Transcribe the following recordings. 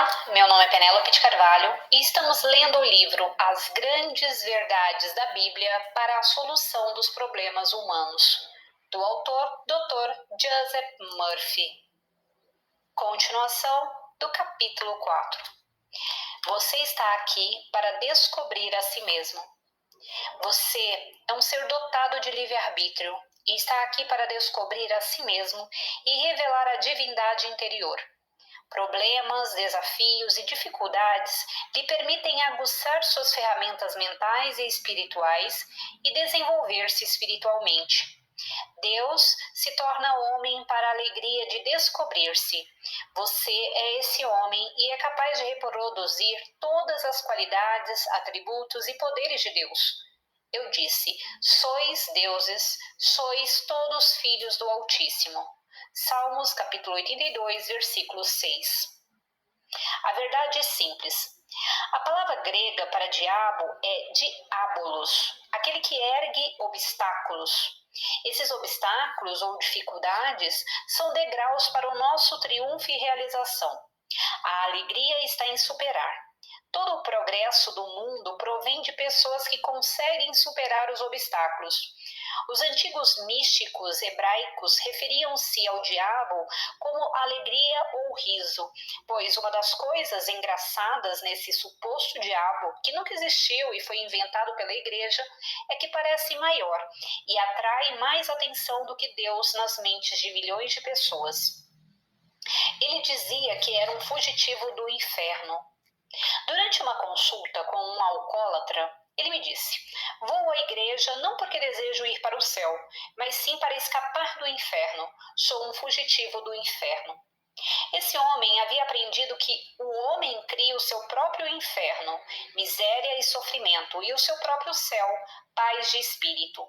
Olá, meu nome é Penélope de Carvalho e estamos lendo o livro As Grandes Verdades da Bíblia para a Solução dos Problemas Humanos, do autor Dr. Joseph Murphy. Continuação do capítulo 4. Você está aqui para descobrir a si mesmo. Você é um ser dotado de livre-arbítrio e está aqui para descobrir a si mesmo e revelar a divindade interior. Problemas, desafios e dificuldades lhe permitem aguçar suas ferramentas mentais e espirituais e desenvolver-se espiritualmente. Deus se torna homem para a alegria de descobrir-se. Você é esse homem e é capaz de reproduzir todas as qualidades, atributos e poderes de Deus. Eu disse, sois deuses, sois todos filhos do Altíssimo. Salmos capítulo 82, versículo 6. A verdade é simples. A palavra grega para diabo é diabolos, aquele que ergue obstáculos. Esses obstáculos ou dificuldades são degraus para o nosso triunfo e realização. A alegria está em superar. Todo o progresso do mundo provém de pessoas que conseguem superar os obstáculos. Os antigos místicos hebraicos referiam-se ao diabo como alegria ou riso, pois uma das coisas engraçadas nesse suposto diabo, que nunca existiu e foi inventado pela igreja, é que parece maior e atrai mais atenção do que Deus nas mentes de milhões de pessoas. Ele dizia que era um fugitivo do inferno. Durante uma consulta com um alcoólatra, ele me disse, vou à igreja não porque desejo ir para o céu, mas sim para escapar do inferno. Sou um fugitivo do inferno. Esse homem havia aprendido que o homem cria o seu próprio inferno, miséria e sofrimento, e o seu próprio céu, paz de espírito.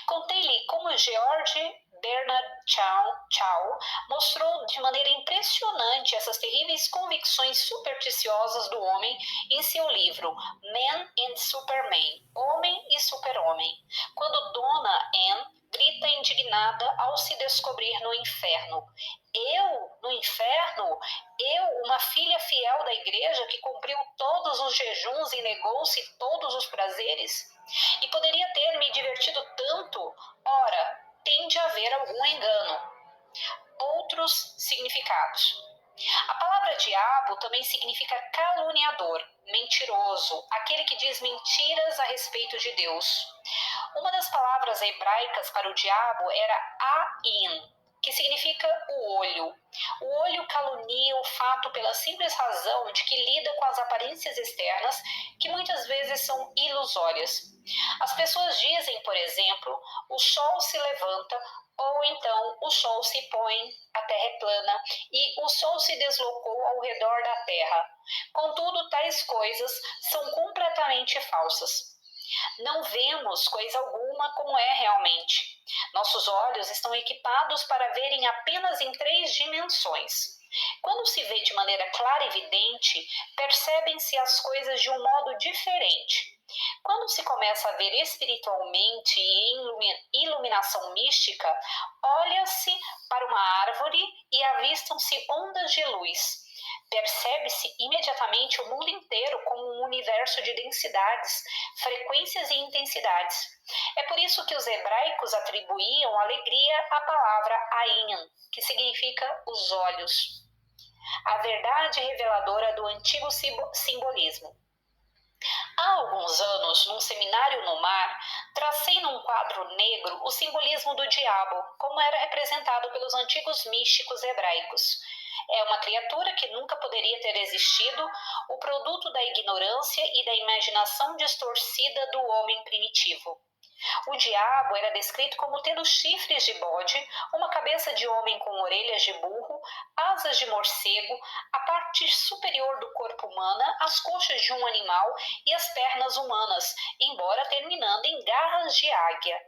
Contei-lhe como George Bernard Shaw mostrou de maneira impressionante essas terríveis convicções supersticiosas do homem em seu livro Man and Superman, Homem e Super-Homem, quando Donna Ann grita indignada ao se descobrir no inferno. Eu, no inferno? Eu, uma filha fiel da igreja que cumpriu todos os jejuns e negou-se todos os prazeres? E poderia ter me divertido tanto? Ora, tem de haver algum engano. Outros significados. A palavra diabo também significa caluniador, mentiroso, aquele que diz mentiras a respeito de Deus. Uma das palavras hebraicas para o diabo era Ain, que significa o olho. O olho calunia o fato pela simples razão de que lida com as aparências externas, que muitas vezes são ilusórias. As pessoas dizem, por exemplo, o sol se levanta, ou então o sol se põe, a terra é plana, e o sol se deslocou ao redor da terra. Contudo, tais coisas são completamente falsas. Não vemos coisa alguma como é realmente. Nossos olhos estão equipados para verem apenas em 3 dimensões. Quando se vê de maneira clara e evidente, percebem-se as coisas de um modo diferente. Quando se começa a ver espiritualmente e em iluminação mística, olha-se para uma árvore e avistam-se ondas de luz. Percebe-se imediatamente o mundo inteiro como um universo de densidades, frequências e intensidades. É por isso que os hebraicos atribuíam alegria à palavra Ain, que significa os olhos. A verdade reveladora do antigo simbolismo. Há alguns anos, num seminário no mar, tracei num quadro negro o simbolismo do diabo, como era representado pelos antigos místicos hebraicos. É uma criatura que nunca poderia ter existido, o produto da ignorância e da imaginação distorcida do homem primitivo. O diabo era descrito como tendo chifres de bode, uma cabeça de homem com orelhas de burro, asas de morcego, a parte superior do corpo humana, as coxas de um animal e as pernas humanas, embora terminando em garras de águia.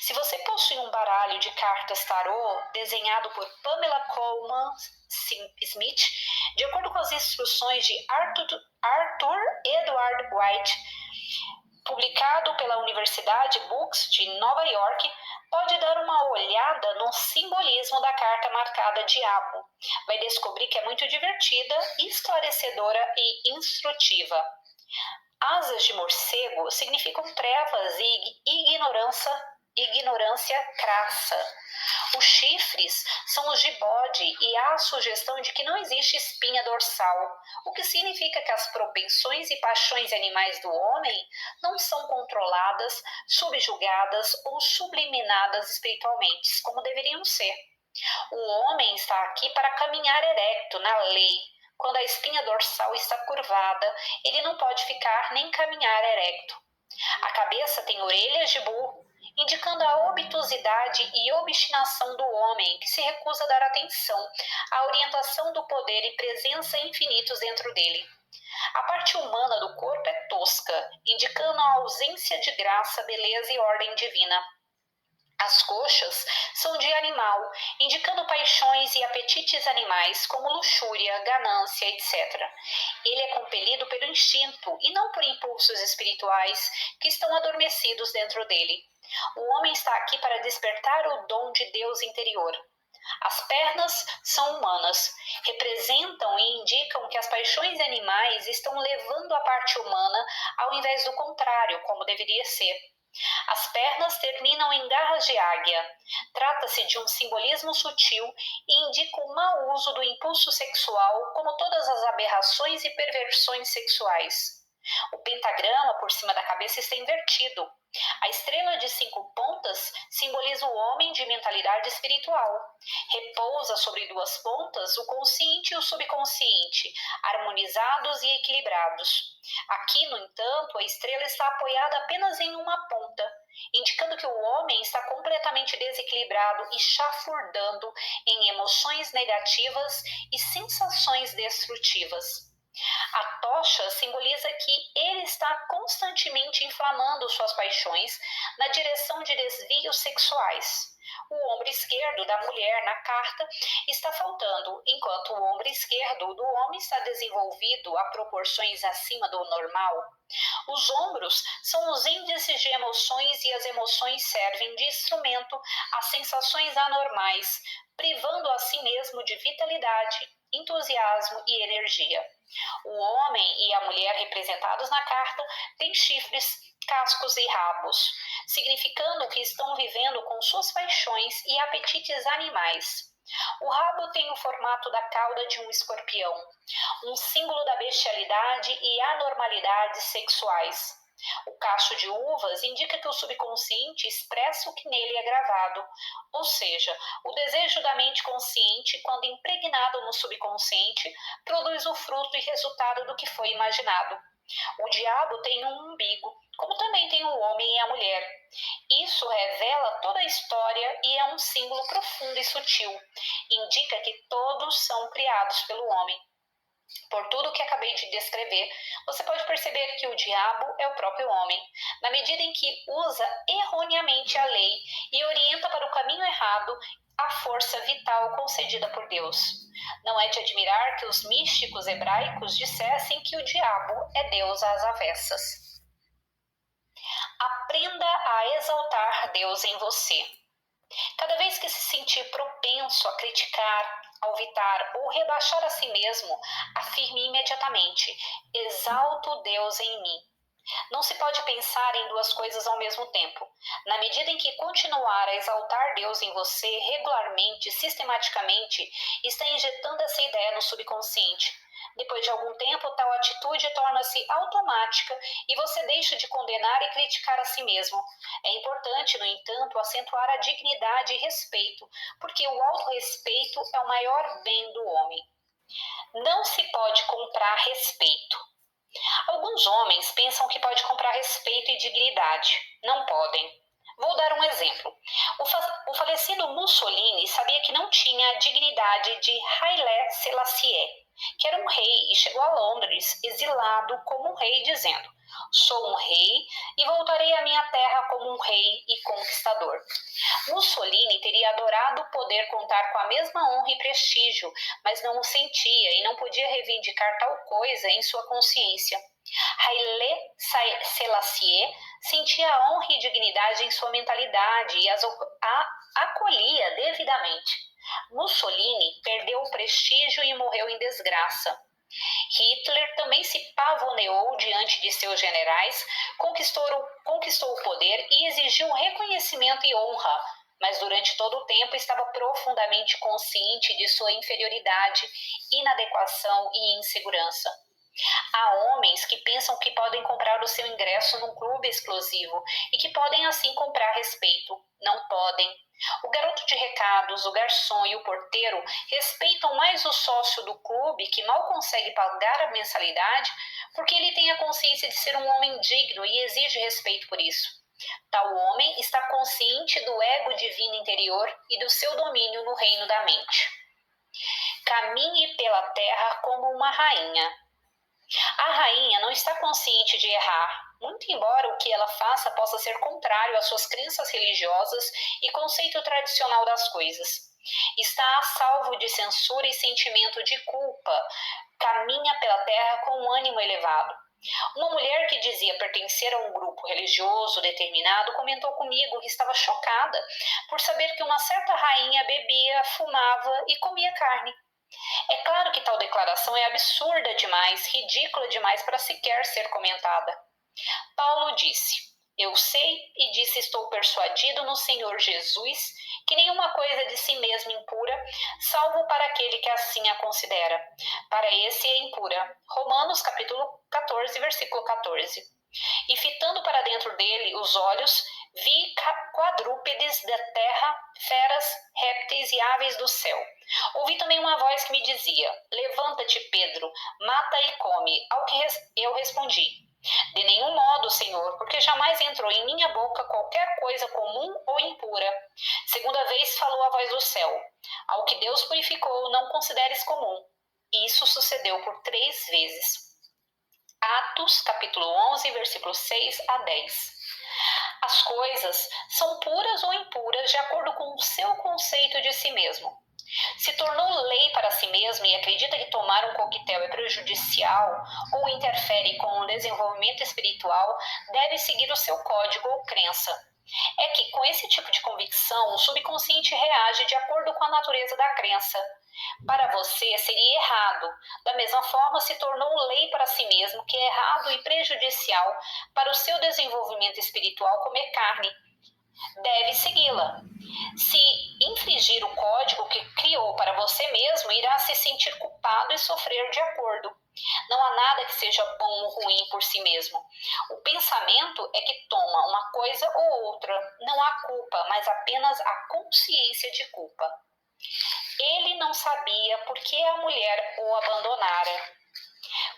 Se você possui um baralho de cartas tarô desenhado por Pamela Coleman Smith, de acordo com as instruções de Arthur Edward White, publicado pela Universidade Books de Nova York, pode dar uma olhada no simbolismo da carta marcada Diabo. Vai descobrir que é muito divertida, esclarecedora e instrutiva. Asas de morcego significam trevas e ignorância crassa. Os chifres são os de bode e há a sugestão de que não existe espinha dorsal, o que significa que as propensões e paixões animais do homem não são controladas, subjugadas ou subliminadas espiritualmente, como deveriam ser. O homem está aqui para caminhar erecto na lei. Quando a espinha dorsal está curvada, ele não pode ficar nem caminhar erecto. A cabeça tem orelhas de burro, indicando a obtusidade e obstinação do homem, que se recusa a dar atenção à orientação do poder e presença infinitos dentro dele. A parte humana do corpo é tosca, indicando a ausência de graça, beleza e ordem divina. As coxas são de animal, indicando paixões e apetites animais, como luxúria, ganância, etc. Ele é compelido pelo instinto e não por impulsos espirituais que estão adormecidos dentro dele. O homem está aqui para despertar o dom de Deus interior. As pernas são humanas, representam e indicam que as paixões animais estão levando a parte humana ao invés do contrário, como deveria ser. As pernas terminam em garras de águia. Trata-se de um simbolismo sutil e indica o mau uso do impulso sexual, como todas as aberrações e perversões sexuais. O pentagrama por cima da cabeça está invertido. A estrela de 5 pontas simboliza o homem de mentalidade espiritual. Repousa sobre 2 pontas o consciente e o subconsciente, harmonizados e equilibrados. Aqui, no entanto, a estrela está apoiada apenas em uma ponta, indicando que o homem está completamente desequilibrado e chafurdando em emoções negativas e sensações destrutivas. A tocha simboliza que ele está constantemente inflamando suas paixões na direção de desvios sexuais. O ombro esquerdo da mulher na carta está faltando, enquanto o ombro esquerdo do homem está desenvolvido a proporções acima do normal. Os ombros são os índices de emoções e as emoções servem de instrumento às sensações anormais, privando a si mesmo de vitalidade, entusiasmo e energia. O homem e a mulher representados na carta têm chifres, cascos e rabos, significando que estão vivendo com suas paixões e apetites animais. O rabo tem o formato da cauda de um escorpião, um símbolo da bestialidade e anormalidades sexuais. O cacho de uvas indica que o subconsciente expressa o que nele é gravado, ou seja, o desejo da mente consciente, quando impregnado no subconsciente, produz o fruto e resultado do que foi imaginado. O diabo tem um umbigo, como também tem o homem e a mulher. Isso revela toda a história e é um símbolo profundo e sutil. Indica que todos são criados pelo homem. Por tudo que acabei de descrever, você pode perceber que o diabo é o próprio homem, na medida em que usa erroneamente a lei e orienta para o caminho errado a força vital concedida por Deus. Não é de admirar que os místicos hebraicos dissessem que o diabo é Deus às avessas. Aprenda a exaltar Deus em você. Cada vez que se sentir propenso a criticar, alvitar ou rebaixar a si mesmo, afirme imediatamente: exalto Deus em mim. Não se pode pensar em 2 coisas ao mesmo tempo. Na medida em que continuar a exaltar Deus em você regularmente, sistematicamente, está injetando essa ideia no subconsciente. Depois de algum tempo, tal atitude torna-se automática e você deixa de condenar e criticar a si mesmo. É importante, no entanto, acentuar a dignidade e respeito, porque o autorrespeito é o maior bem do homem. Não se pode comprar respeito. Alguns homens pensam que pode comprar respeito e dignidade. Não podem. Vou dar um exemplo. O falecido Mussolini sabia que não tinha a dignidade de Haile Selassie, que era um rei e chegou a Londres exilado como um rei, dizendo: sou um rei e voltarei à minha terra como um rei e conquistador. Mussolini teria adorado poder contar com a mesma honra e prestígio, mas não o sentia e não podia reivindicar tal coisa em sua consciência. Haile Selassie sentia a honra e dignidade em sua mentalidade e as acolhia devidamente. Mussolini perdeu o prestígio e morreu em desgraça. Hitler também se pavoneou diante de seus generais, conquistou o poder e exigiu reconhecimento e honra, mas durante todo o tempo estava profundamente consciente de sua inferioridade, inadequação e insegurança. Há homens que pensam que podem comprar o seu ingresso num clube exclusivo e que podem assim comprar respeito. Não podem. O garoto de recados, o garçom e o porteiro respeitam mais o sócio do clube que mal consegue pagar a mensalidade porque ele tem a consciência de ser um homem digno e exige respeito por isso. Tal homem está consciente do ego divino interior e do seu domínio no reino da mente. Caminhe pela terra como uma rainha. A rainha não está consciente de errar, muito embora o que ela faça possa ser contrário às suas crenças religiosas e conceito tradicional das coisas. Está a salvo de censura e sentimento de culpa, caminha pela terra com um ânimo elevado. Uma mulher que dizia pertencer a um grupo religioso determinado comentou comigo que estava chocada por saber que uma certa rainha bebia, fumava e comia carne. É claro que tal declaração é absurda demais, ridícula demais para sequer ser comentada. Paulo disse: Eu sei e disse estou persuadido no Senhor Jesus que nenhuma coisa de si mesmo impura, salvo para aquele que assim a considera. Para esse é impura. Romanos capítulo 14, versículo 14. E fitando para dentro dele os olhos, vi quadrúpedes da terra, feras, répteis e aves do céu. Ouvi também uma voz que me dizia: Levanta-te, Pedro, mata e come. Ao que eu respondi: De nenhum modo, Senhor, porque jamais entrou em minha boca qualquer coisa comum ou impura. Segunda vez falou a voz do céu: Ao que Deus purificou, não consideres comum. Isso sucedeu por 3 vezes. Atos, capítulo 11, versículos 6 a 10. As coisas são puras ou impuras de acordo com o seu conceito de si mesmo. Se tornou lei para si mesmo e acredita que tomar um coquetel é prejudicial ou interfere com o desenvolvimento espiritual, deve seguir o seu código ou crença. É que, com esse tipo de convicção, o subconsciente reage de acordo com a natureza da crença. Para você, seria errado. Da mesma forma, se tornou lei para si mesmo que é errado e prejudicial para o seu desenvolvimento espiritual comer carne. Deve segui-la. Se infringir o código que criou para você mesmo, irá se sentir culpado e sofrer de acordo. Não há nada que seja bom ou ruim por si mesmo. O pensamento é que toma uma coisa ou outra. Não há culpa, mas apenas a consciência de culpa. Ele não sabia por que a mulher o abandonara.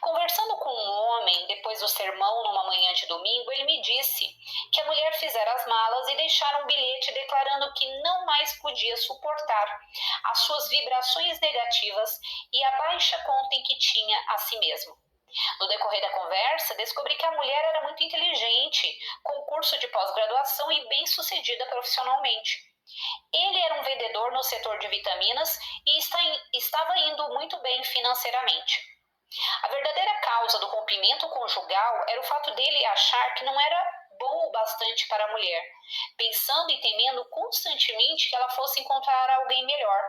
Conversando com um homem depois do sermão numa manhã de domingo, ele me disse que a mulher fizera as malas e deixara um bilhete declarando que não mais podia suportar as suas vibrações negativas e a baixa conta em que tinha a si mesmo. No decorrer da conversa, descobri que a mulher era muito inteligente, com curso de pós-graduação e bem-sucedida profissionalmente. Ele era um vendedor no setor de vitaminas e estava indo muito bem financeiramente. A verdadeira causa do rompimento conjugal era o fato dele achar que não era bom o bastante para a mulher, pensando e temendo constantemente que ela fosse encontrar alguém melhor.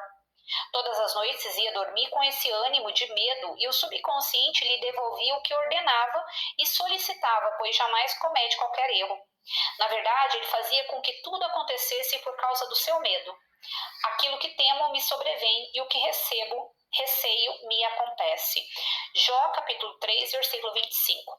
Todas as noites ia dormir com esse ânimo de medo e o subconsciente lhe devolvia o que ordenava e solicitava, pois jamais comete qualquer erro. Na verdade, ele fazia com que tudo acontecesse por causa do seu medo. Aquilo que temo me sobrevém e o que receio me acontece. Jó capítulo 3, versículo 25.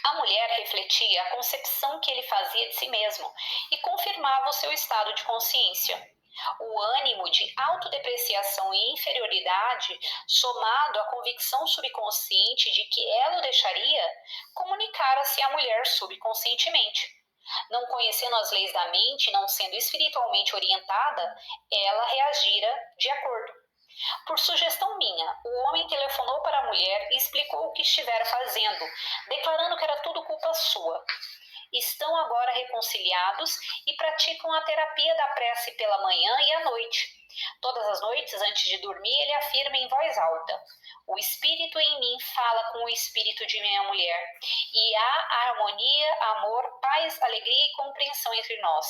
A mulher refletia a concepção que ele fazia de si mesmo e confirmava o seu estado de consciência. O ânimo de autodepreciação e inferioridade, somado à convicção subconsciente de que ela o deixaria, comunicara-se à mulher subconscientemente. Não conhecendo as leis da mente, não sendo espiritualmente orientada, ela reagira de acordo. Por sugestão minha, o homem telefonou para a mulher e explicou o que estivera fazendo, declarando que era tudo culpa sua. Estão agora reconciliados e praticam a terapia da prece pela manhã e à noite. Todas as noites, antes de dormir, ele afirma em voz alta: o espírito em mim fala com o espírito de minha mulher, e há harmonia, amor, paz, alegria e compreensão entre nós.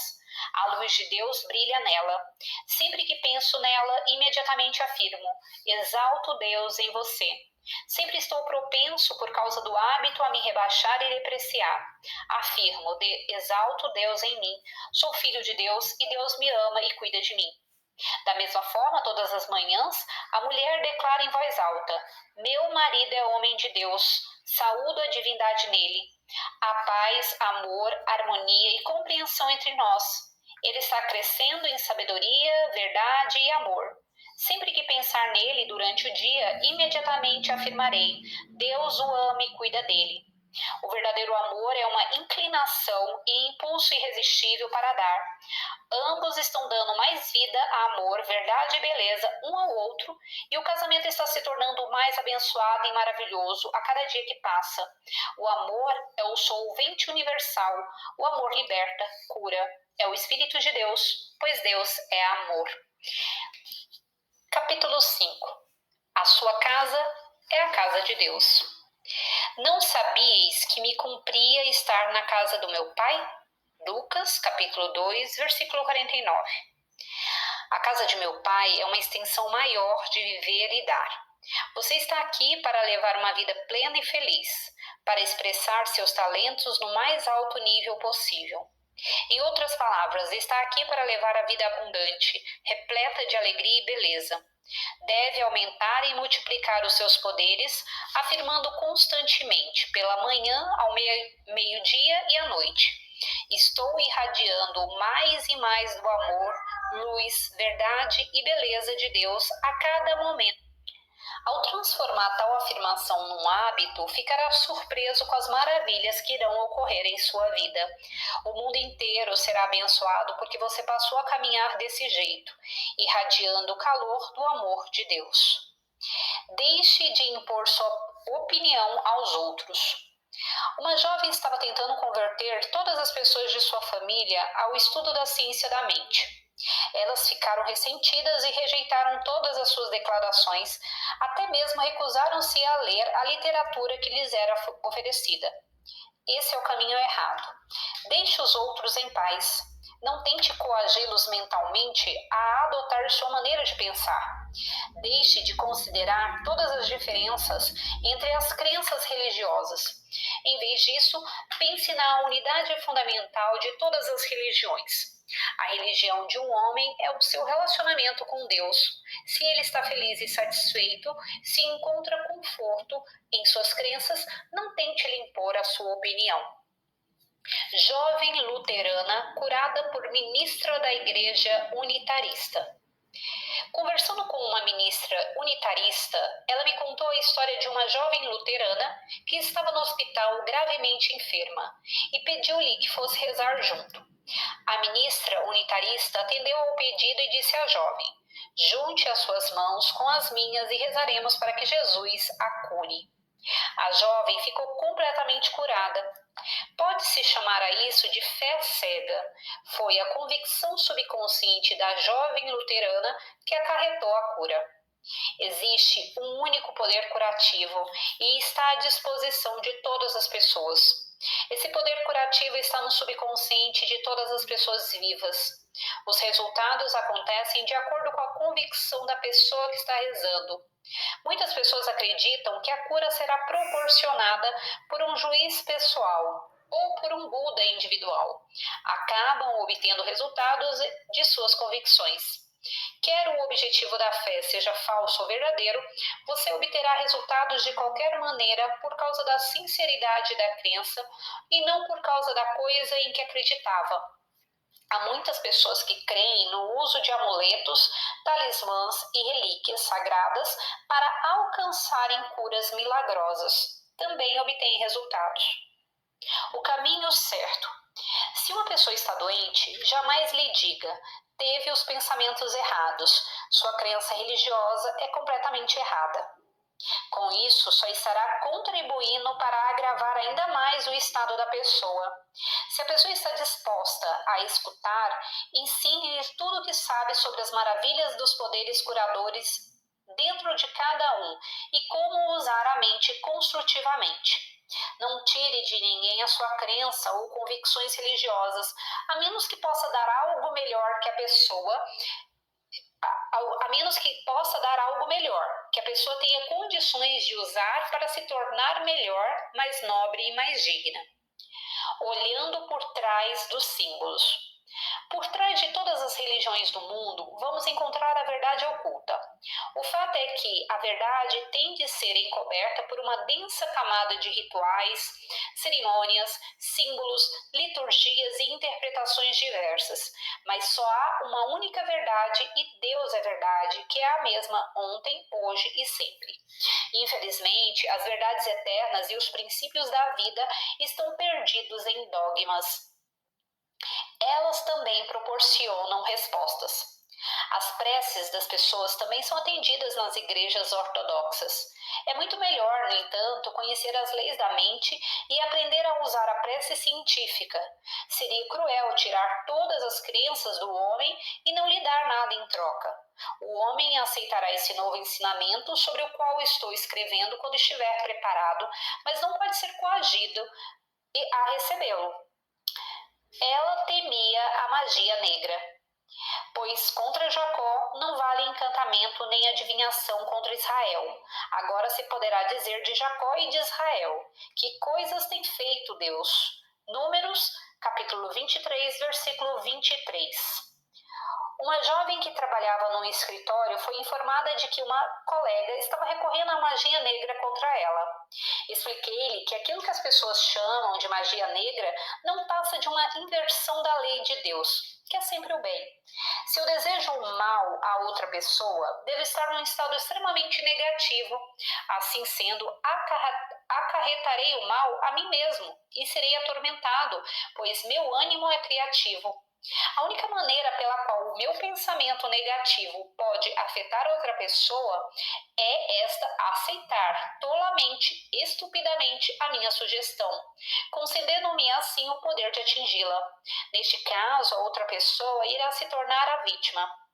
A luz de Deus brilha nela. Sempre que penso nela, imediatamente afirmo: exalto Deus em você. Sempre estou propenso, por causa do hábito, a me rebaixar e depreciar. Afirmo: exalto Deus em mim. Sou filho de Deus e Deus me ama e cuida de mim. Da mesma forma, todas as manhãs, a mulher declara em voz alta: meu marido é homem de Deus, saúdo a divindade nele. Há paz, amor, harmonia e compreensão entre nós. Ele está crescendo em sabedoria, verdade e amor. Sempre que pensar nele durante o dia, imediatamente afirmarei: Deus o ama e cuida dele. O verdadeiro amor é uma inclinação e impulso irresistível para dar. Ambos estão dando mais vida a amor, verdade e beleza um ao outro, e o casamento está se tornando mais abençoado e maravilhoso a cada dia que passa. O amor é o solvente universal. O amor liberta, cura. É o Espírito de Deus, pois Deus é amor. Capítulo 5. A sua casa é a casa de Deus. Não sabíeis que me cumpria estar na casa do meu Pai? Lucas, capítulo 2, versículo 49. A casa de meu Pai é uma extensão maior de viver e dar. Você está aqui para levar uma vida plena e feliz, para expressar seus talentos no mais alto nível possível. Em outras palavras, está aqui para levar a vida abundante, repleta de alegria e beleza. Deve aumentar e multiplicar os seus poderes, afirmando constantemente, pela manhã, ao meio-dia e à noite: estou irradiando mais e mais do amor, luz, verdade e beleza de Deus a cada momento. Ao transformar tal afirmação num hábito, ficará surpreso com as maravilhas que irão ocorrer em sua vida. O mundo inteiro será abençoado porque você passou a caminhar desse jeito, irradiando o calor do amor de Deus. Deixe de impor sua opinião aos outros. Uma jovem estava tentando converter todas as pessoas de sua família ao estudo da ciência da mente. Elas ficaram ressentidas e rejeitaram todas as suas declarações, até mesmo recusaram-se a ler a literatura que lhes era oferecida. Esse é o caminho errado. Deixe os outros em paz. Não tente coagi-los mentalmente a adotar sua maneira de pensar. Deixe de considerar todas as diferenças entre as crenças religiosas. Em vez disso, pense na unidade fundamental de todas as religiões. A religião de um homem é o seu relacionamento com Deus. Se ele está feliz e satisfeito, se encontra conforto em suas crenças, não tente lhe impor a sua opinião. Jovem luterana curada por ministra da Igreja Unitarista. Conversando com uma ministra unitarista, ela me contou a história de uma jovem luterana que estava no hospital gravemente enferma e pediu-lhe que fosse rezar junto. A ministra unitarista atendeu ao pedido e disse à jovem: junte as suas mãos com as minhas e rezaremos para que Jesus a cure. A jovem ficou completamente curada. Pode-se chamar a isso de fé cega. Foi a convicção subconsciente da jovem luterana que acarretou a cura. Existe um único poder curativo e está à disposição de todas as pessoas. Esse poder curativo está no subconsciente de todas as pessoas vivas. Os resultados acontecem de acordo com a convicção da pessoa que está rezando. Muitas pessoas acreditam que a cura será proporcionada por um juiz pessoal ou por um Buda individual. Acabam obtendo resultados de suas convicções. Quer o objetivo da fé seja falso ou verdadeiro, você obterá resultados de qualquer maneira por causa da sinceridade da crença e não por causa da coisa em que acreditava. Há muitas pessoas que creem no uso de amuletos, talismãs e relíquias sagradas para alcançarem curas milagrosas. Também obtêm resultados. O caminho certo. Se uma pessoa está doente, jamais lhe diga: teve os pensamentos errados, sua crença religiosa é completamente errada. Com isso, só estará contribuindo para agravar ainda mais o estado da pessoa. Se a pessoa está disposta a escutar, ensine-lhe tudo o que sabe sobre as maravilhas dos poderes curadores dentro de cada um e como usar a mente construtivamente. Não tire de ninguém a sua crença ou convicções religiosas, a menos que possa dar algo melhor que a pessoa a menos que possa dar algo melhor, que a pessoa tenha condições de usar para se tornar melhor, mais nobre e mais digna. Olhando por trás dos símbolos. Por trás de todas as religiões do mundo, vamos encontrar a verdade oculta. O fato é que a verdade tem de ser encoberta por uma densa camada de rituais, cerimônias, símbolos, liturgias e interpretações diversas. Mas só há uma única verdade e Deus é verdade, que é a mesma ontem, hoje e sempre. Infelizmente, as verdades eternas e os princípios da vida estão perdidos em dogmas. Elas também proporcionam respostas. As preces das pessoas também são atendidas nas igrejas ortodoxas. É muito melhor, no entanto, conhecer as leis da mente e aprender a usar a prece científica. Seria cruel tirar todas as crenças do homem e não lhe dar nada em troca. O homem aceitará esse novo ensinamento sobre o qual estou escrevendo quando estiver preparado, mas não pode ser coagido a recebê-lo. Ela temia a magia negra, pois contra Jacó não vale encantamento nem adivinhação contra Israel. Agora se poderá dizer de Jacó e de Israel: que coisas tem feito Deus? Números, capítulo 23, versículo 23. Uma jovem que trabalhava num escritório foi informada de que uma colega estava recorrendo à magia negra contra ela. Expliquei-lhe que aquilo que as pessoas chamam de magia negra não passa de uma inversão da lei de Deus, que é sempre o bem. Se eu desejo o mal a outra pessoa, devo estar num estado extremamente negativo. Assim sendo, acarretarei o mal a mim mesmo e serei atormentado, pois meu ânimo é criativo. A única maneira pela qual o meu pensamento negativo pode afetar outra pessoa é esta aceitar tolamente, estupidamente a minha sugestão, concedendo-me assim o poder de atingi-la. Neste caso, a outra pessoa irá se tornar a vítima.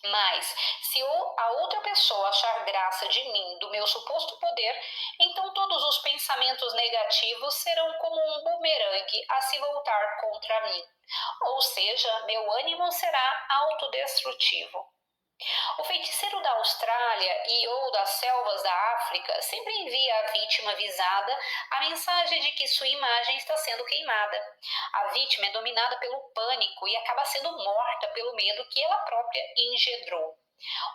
Mas, se a outra pessoa achar graça de mim, do meu suposto poder, então todos os pensamentos negativos serão como um bumerangue a se voltar contra mim. Ou seja, meu ânimo será autodestrutivo. O feiticeiro da Austrália e ou das selvas da África sempre envia à vítima visada a mensagem de que sua imagem está sendo queimada. A vítima é dominada pelo pânico e acaba sendo morta pelo medo que ela própria engendrou.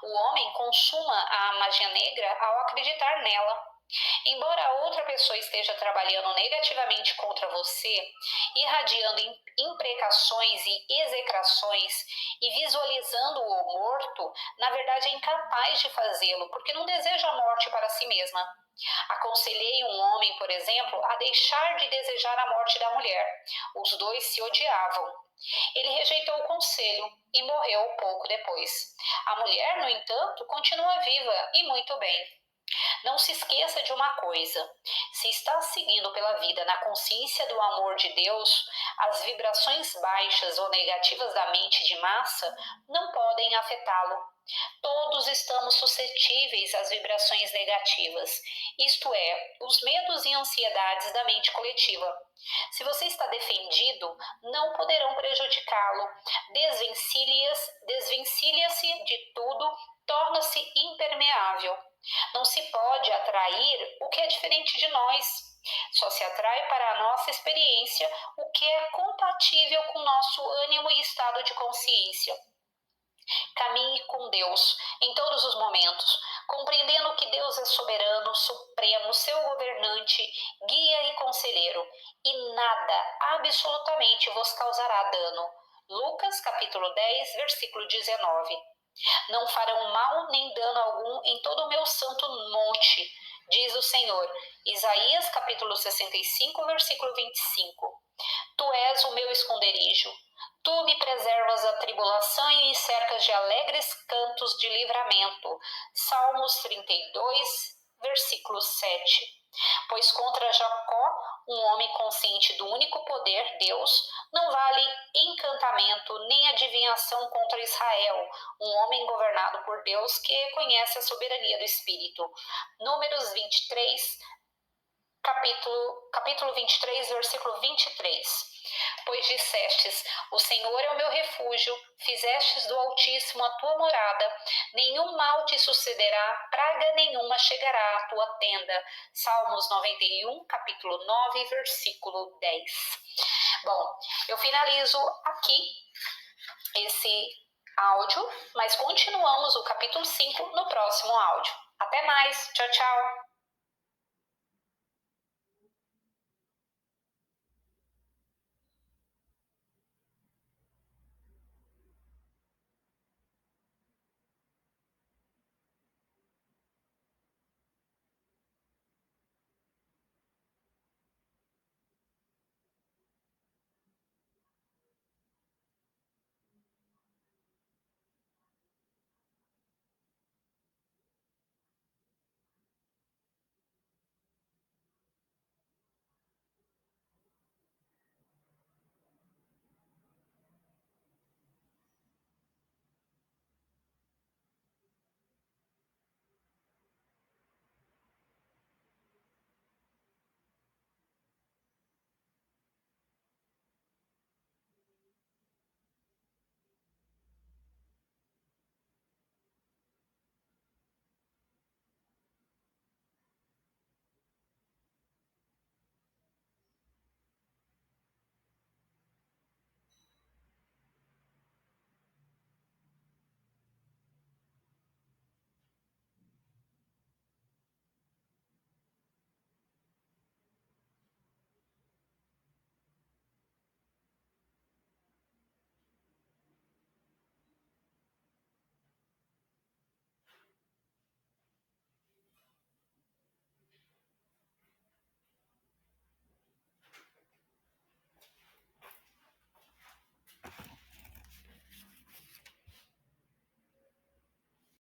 O homem consuma a magia negra ao acreditar nela. Embora a outra pessoa esteja trabalhando negativamente contra você, irradiando imprecações e execrações e visualizando o morto, na verdade é incapaz de fazê-lo, porque não deseja a morte para si mesma. Aconselhei um homem, por exemplo, a deixar de desejar a morte da mulher. Os dois se odiavam. Ele rejeitou o conselho e morreu pouco depois. A mulher, no entanto, continua viva e muito bem. Não se esqueça de uma coisa: se está seguindo pela vida na consciência do amor de Deus, as vibrações baixas ou negativas da mente de massa não podem afetá-lo. Todos estamos suscetíveis às vibrações negativas, isto é, os medos e ansiedades da mente coletiva. Se você está defendido, não poderão prejudicá-lo. Desvencilha-se de tudo, torna-se impermeável. Não se pode atrair o que é diferente de nós. Só se atrai para a nossa experiência o que é compatível com nosso ânimo e estado de consciência. Caminhe com Deus em todos os momentos, compreendendo que Deus é soberano, supremo, seu governante, guia e conselheiro, e nada, absolutamente, vos causará dano. Lucas, capítulo 10, versículo 19. Não farão mal nem dano algum em todo o meu santo monte, diz o Senhor. Isaías, capítulo 65, versículo 25. Tu és o meu esconderijo. Tu me preservas da tribulação e me cercas de alegres cantos de livramento. Salmos 32, versículo 7. Pois contra Jacó, um homem consciente do único poder, Deus, não vale encantamento nem adivinhação contra Israel, um homem governado por Deus que conhece a soberania do Espírito. Números 23, capítulo 23, versículo 23. Pois dissestes, o Senhor é o meu refúgio, fizestes do Altíssimo a tua morada, nenhum mal te sucederá, praga nenhuma chegará à tua tenda. Salmos 91, capítulo 9, versículo 10. Bom, eu finalizo aqui esse áudio, mas continuamos o capítulo 5 no próximo áudio. Até mais, tchau, tchau!